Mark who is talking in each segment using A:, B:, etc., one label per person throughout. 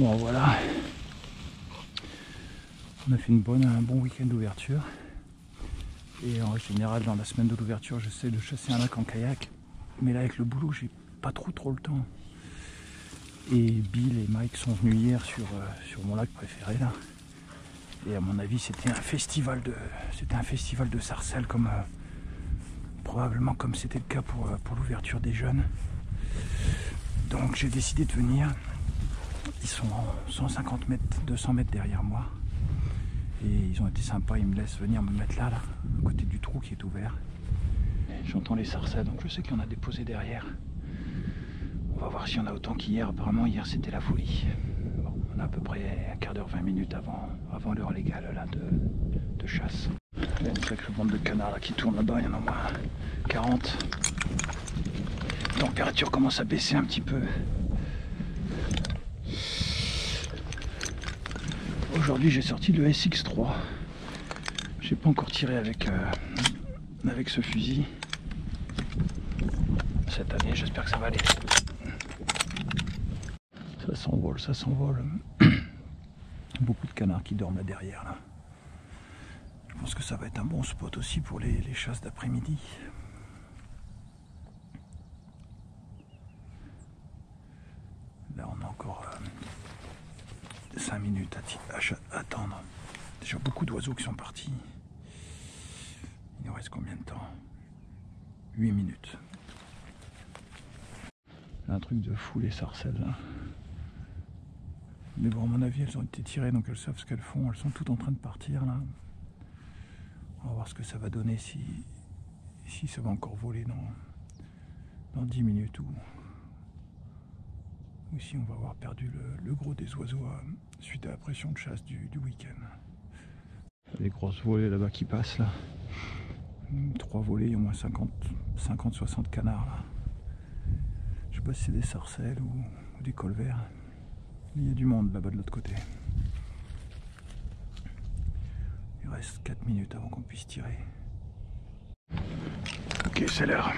A: Bon voilà, on a fait un bon week-end d'ouverture. Et en général, dans la semaine de l'ouverture, j'essaie de chasser un lac en kayak. Mais là, avec le boulot, j'ai pas trop le temps. Et Bill et Mike sont venus hier sur mon lac préféré là. Et à mon avis, c'était un festival de sarcelles, comme probablement comme c'était le cas pour l'ouverture des jeunes. Donc j'ai décidé de venir. Ils sont 150 mètres, 200 mètres derrière moi. Et ils ont été sympas, ils me laissent venir me mettre là, à côté du trou qui est ouvert. J'entends les sarcelles, donc je sais qu'il y en a des posés derrière. On va voir s'il y en a autant qu'hier. Apparemment hier c'était la folie. Bon, on a à peu près un quart d'heure, 20 minutes avant l'heure légale là, de chasse. Il y a une sacrée bande de canards là, qui tournent là-bas, il y en a au moins 40. La température commence à baisser un petit peu. Aujourd'hui j'ai sorti le SX3. J'ai pas encore tiré avec ce fusil. Cette année j'espère que ça va aller. Ça s'envole. Beaucoup de canards qui dorment là derrière là. Je pense que ça va être un bon spot aussi pour les chasses d'après-midi. Là on a encore 5 minutes à attendre. Déjà beaucoup d'oiseaux qui sont partis. Il nous reste combien de temps? 8 minutes. Un truc de fou les sarcelles là. Mais bon, à mon avis, elles ont été tirées, donc elles savent ce qu'elles font. Elles sont toutes en train de partir là. On va voir ce que ça va donner si ça va encore voler dans 10 minutes ou si on va avoir perdu le gros des oiseaux suite à la pression de chasse du week-end. Les grosses volées là-bas qui passent là. 3 volées, il y a au moins 50-60 canards là. Je sais pas si c'est des sarcelles ou des colverts. Il y a du monde là-bas de l'autre côté. Il reste 4 minutes avant qu'on puisse tirer. Ok, c'est l'heure.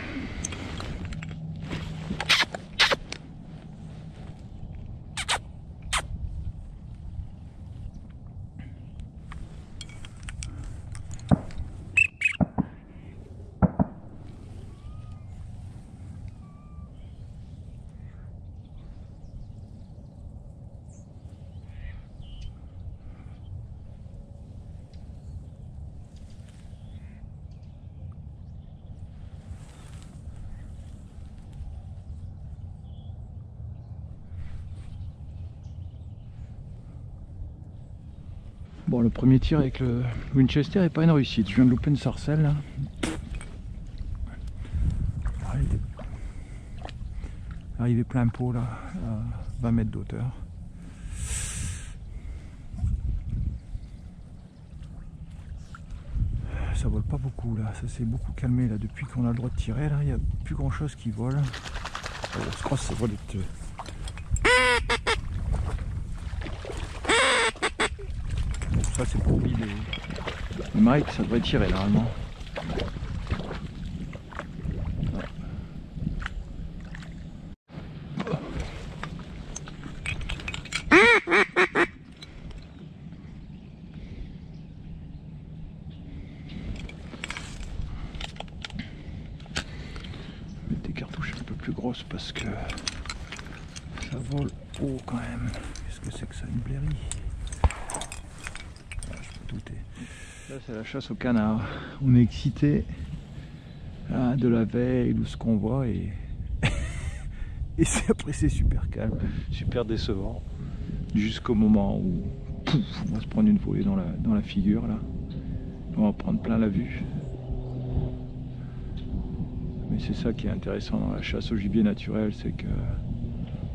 A: Bon, le premier tir avec le Winchester n'est pas une réussite. Je viens de louper une sarcelle là. Arrivé plein pot là, à 20 mètres d'auteur. Ça vole pas beaucoup là, ça s'est beaucoup calmé là depuis qu'on a le droit de tirer là, il n'y a plus grand chose qui vole. Je crois que ça vole être... Ça c'est pour Bill et Mike, ça devrait tirer normalement. Mettre des cartouches un peu plus grosses parce que ça vole haut quand même. Qu'est-ce que c'est que ça, une blairie? Là c'est la chasse au canard. On est excité de la veille, de ce qu'on voit et après c'est super calme, super décevant jusqu'au moment où pouf, on va se prendre une volée dans la figure là. On va prendre plein la vue. Mais c'est ça qui est intéressant dans la chasse au gibier naturel, c'est que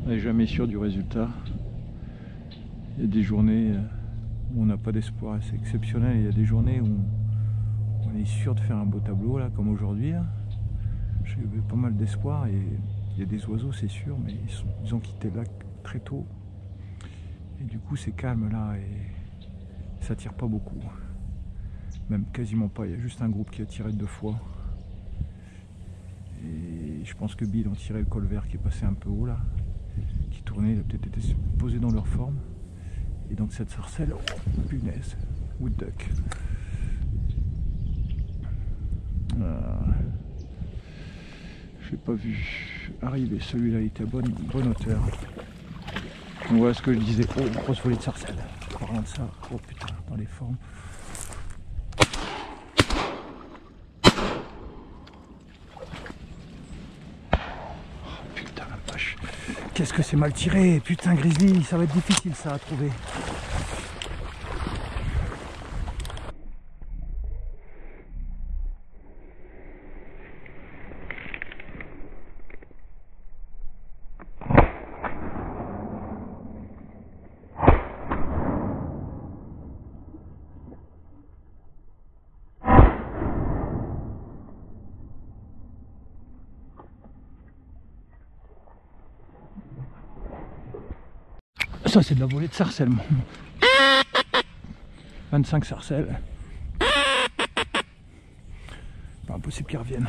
A: on n'est jamais sûr du résultat. Il y a des journées où on n'a pas d'espoir, c'est exceptionnel. Il y a des journées où on est sûr de faire un beau tableau là, comme aujourd'hui. J'ai eu pas mal d'espoir et il y a des oiseaux, c'est sûr, mais ils ont quitté le lac très tôt. Et du coup c'est calme là et ça tire pas beaucoup. Même quasiment pas, il y a juste un groupe qui a tiré 2 fois. Et je pense que Bill ont tiré le colvert qui est passé un peu haut là, qui tourné, il a peut-être été posé dans leur forme. Et donc cette sarcelle, oh, punaise, wood duck. J'ai pas vu arriver, celui-là il était à bonne hauteur. Donc voilà ce que je disais, oh, grosse volée de sarcelle. Parlant de ça, oh putain, dans les formes. Qu'est-ce que c'est mal tiré, putain Grizzly, ça va être difficile ça à trouver. Ça c'est de la volée de sarcelle. 25 sarcelles. Pas impossible qu'ils reviennent.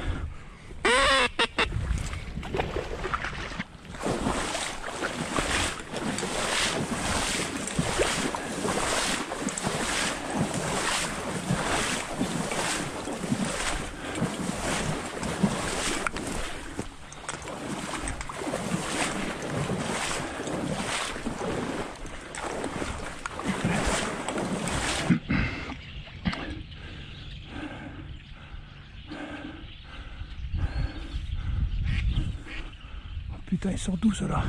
A: Putain, il sort d'où cela?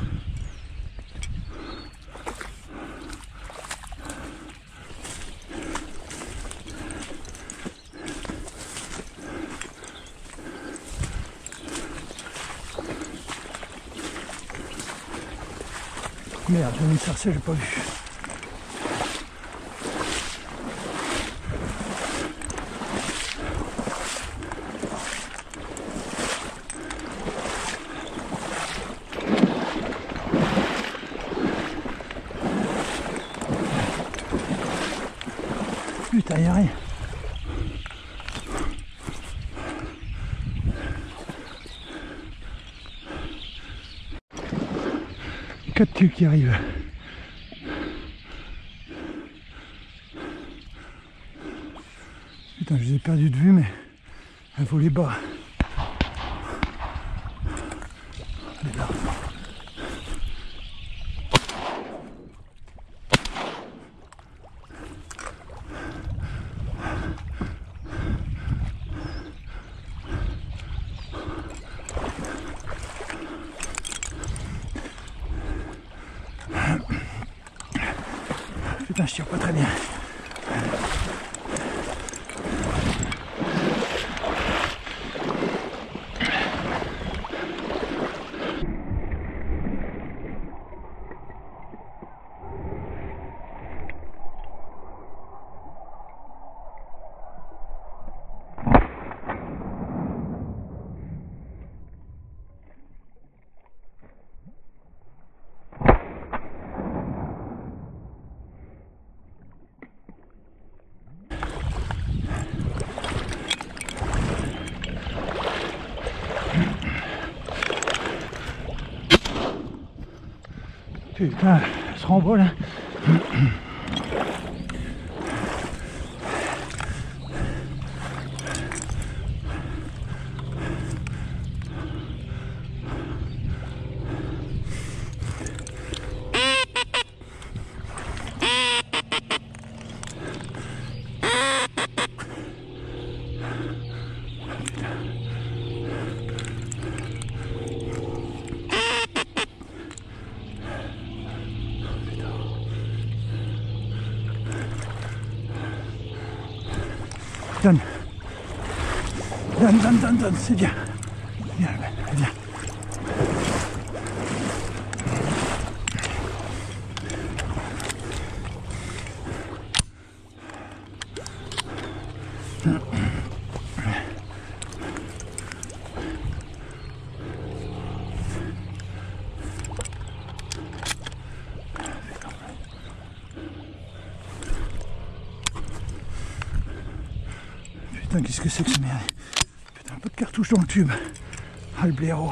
A: Merde, j'ai mis une sarcelle, j'ai pas vu. Putain, y'a rien. Quatre tubes qui arrivent. Putain, je les ai perdus de vue, mais elle volait bas. Elle est là. Putain, je tire pas très bien. Putain, elle se renvole hein. Donne, c'est bien. Viens, viens. Putain, qu'est-ce que c'est que ce merde? Putain, un peu de cartouche dans le tube. Ah, le blaireau.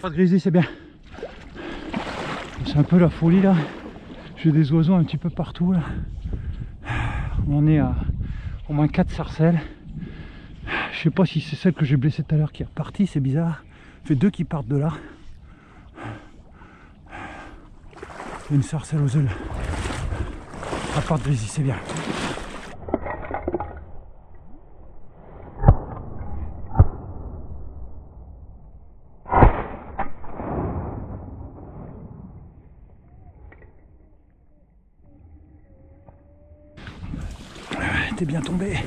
A: pas de grizzly, c'est bien. C'est un peu la folie là. J'ai des oiseaux un petit peu partout là. On est à au moins 4 sarcelles. Je sais pas si c'est celle que j'ai blessée tout à l'heure qui est repartie, c'est bizarre. Il fait 2 qui partent de là. Une sarcelle aux ailes. À part de grizzly, c'est bien. T'es bien tombé.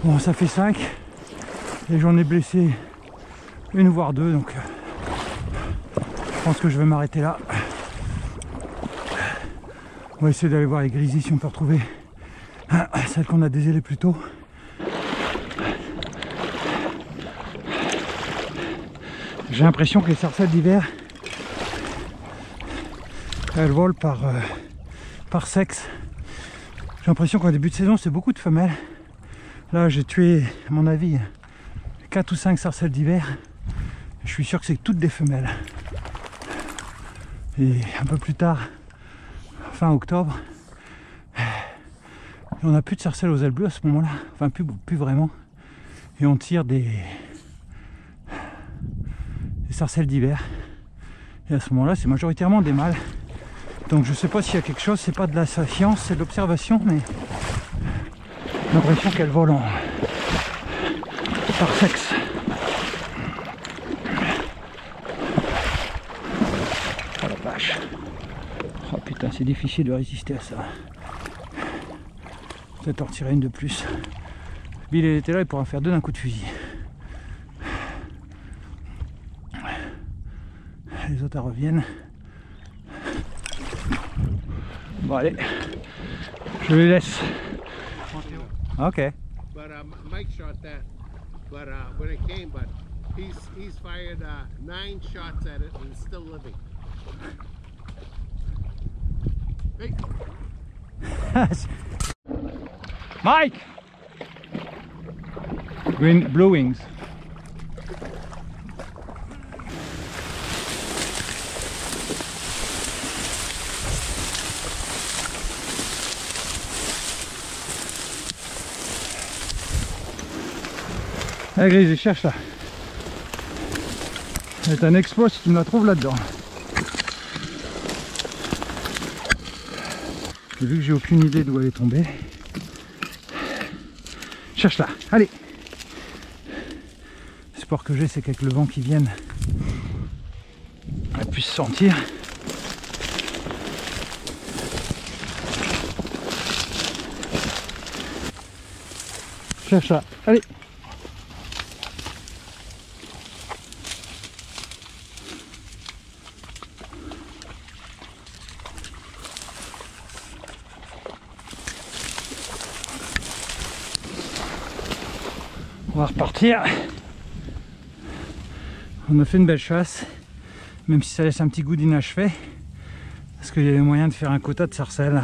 A: Bon, ça fait 5 et j'en ai blessé une voire 2, donc je pense que je vais m'arrêter là. On va essayer d'aller voir les grizzlies si on peut retrouver celle qu'on a dézélée plus tôt. J'ai l'impression que les sarcelles d'hiver elles volent par sexe. J'ai l'impression qu'en début de saison c'est beaucoup de femelles. Là j'ai tué à mon avis 4 ou 5 sarcelles d'hiver. Je suis sûr que c'est toutes des femelles. Et un peu plus tard, fin octobre, on n'a plus de sarcelles aux ailes bleues à ce moment là, enfin plus vraiment. Et on tire des sarcelles d'hiver. Et à ce moment là c'est majoritairement des mâles. Donc je sais pas s'il y a quelque chose, c'est pas de la science, c'est de l'observation, mais j'ai l'impression qu'elles volent par sexe. Oh la vache. Oh putain, c'est difficile de résister à ça. Peut-être en retirer une de plus. Bill il était là, il pourra en faire 2 d'un coup de fusil. Les autres elles reviennent. Bon allez, je les laisse. Ok.
B: But Mike shot that. But when it came, but he's fired 9 shots at it and it's still living. Hey.
A: Mike. Green blue wings. Allez Gris, cherche là. C'est un exploit si tu me la trouves là-dedans. Et vu que j'ai aucune idée d'où elle est tombée, cherche là, allez. L'espoir que j'ai c'est qu'avec le vent qui vienne, elle puisse sentir. Cherche là, allez. On va repartir. On a fait une belle chasse, même si ça laisse un petit goût d'inachevé, parce qu'il y avait moyen de faire un quota de sarcelles.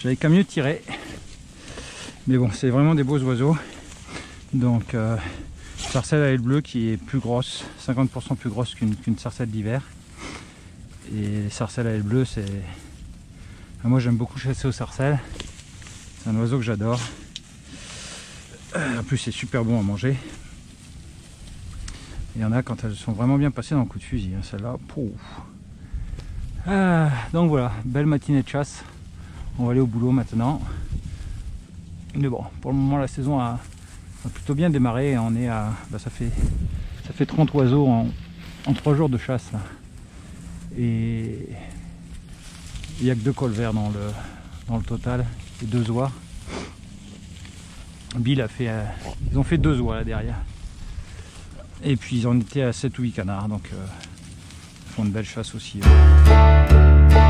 A: J'avais qu'à mieux tirer, mais bon, c'est vraiment des beaux oiseaux. Donc sarcelle à aile bleue qui est plus grosse, 50% plus grosse qu'une sarcelle d'hiver. Et les sarcelles à aile bleue, c'est... Moi j'aime beaucoup chasser aux sarcelles, c'est un oiseau que j'adore. En plus c'est super bon à manger. Il y en a quand elles sont vraiment bien passées dans le coup de fusil, hein, celle-là. Donc voilà, belle matinée de chasse. On va aller au boulot maintenant. Mais bon, pour le moment la saison a plutôt bien démarré. On est à, ça fait 30 oiseaux en 3 jours de chasse là. Et il n'y a que 2 cols verts dans le total et 2 oies. Bill a fait, ils ont fait 2 oies là derrière. Et puis ils en étaient à 7 ou 8 canards, donc font de belles chasses aussi. Hein.